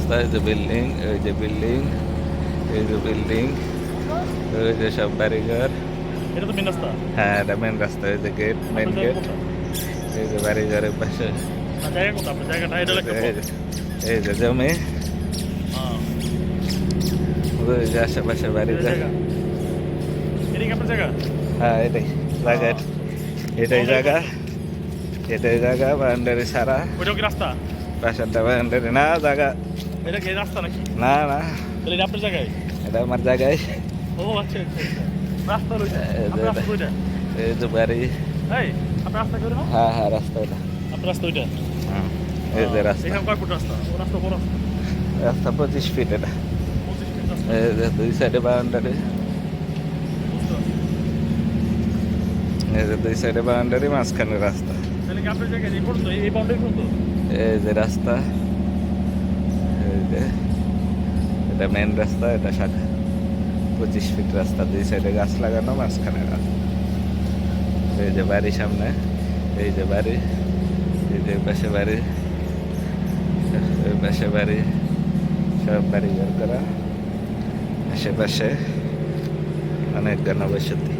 রাস্তা, এই যে বিল্ডিং, এই যে বিল্ডিং, এই যে বিল্ডিং, ওই যে সব বাড়িঘর। এটা তো মেন রাস্তা। হ্যাঁ, এটা মেন রাস্তা, এই যে গেট, মেন আপনার জায়গা গেট, কোনটা? এই যে বাড়িঘরের পাশে, না, জায়গা কোনটা আপনার? জায়গাটা এটা হলো একটা এই পথ। যে এই যে জমি, হ্যাঁ, ওই যে আশেপাশে এটা বাড়িঘর। জায়গা। এটা কি আপনার জায়গা? হ্যাঁ, এটাই জায়গা, এটাই জায়গা, এটাই জায়গা, বাউন্ডারি ছাড়া। ওইটাও কি রাস্তা? পাশেরটা বাউন্ডারি না, জায়গা এটা কি রাস্তা নাকি? না না, তাহলে এটা আপনার জায়গায়? এটা আমার জায়গায়। ও আচ্ছা আচ্ছা আচ্ছা। রাস্তা হলো এটা। এই যে আপনার রাস্তা ওইটা? এই যে বাড়ি। এই, আপনার রাস্তা করে না? হ্যাঁ হ্যাঁ, রাস্তা এটা। আপনার রাস্তা ওইটা? হুম, এই যে রাস্তা, এখানে কয় ফুট রাস্তা? ও রাস্তা বড় রাস্তা। রাস্তা 25 ফিট এটা। 25 ফিট রাস্তা। এই যে দুই সাইডে বাউন্ডারি, বুঝতে পারছি। এই যে দুই সাইডে বাউন্ডারি, মাঝখানে রাস্তা। তাহলে কি আপনার জায়গায় এই পর্যন্ত, এই বাউন্ডারি পর্যন্ত? এই যে রাস্তা, এই যে এটা মেন রাস্তা, এটা শাখা। 25 ফিট রাস্তা, দুই সাইডে গাছ লাগানো, মাঝখানে রাস্তা। এই যে বাড়ি সামনে, এই যে বাড়ি, এই যে পাশে বাড়ি, ওই পাশে বাড়ি, সব বাড়ি ঘর করা। আশেপাশে অনেক ঘনবসতি।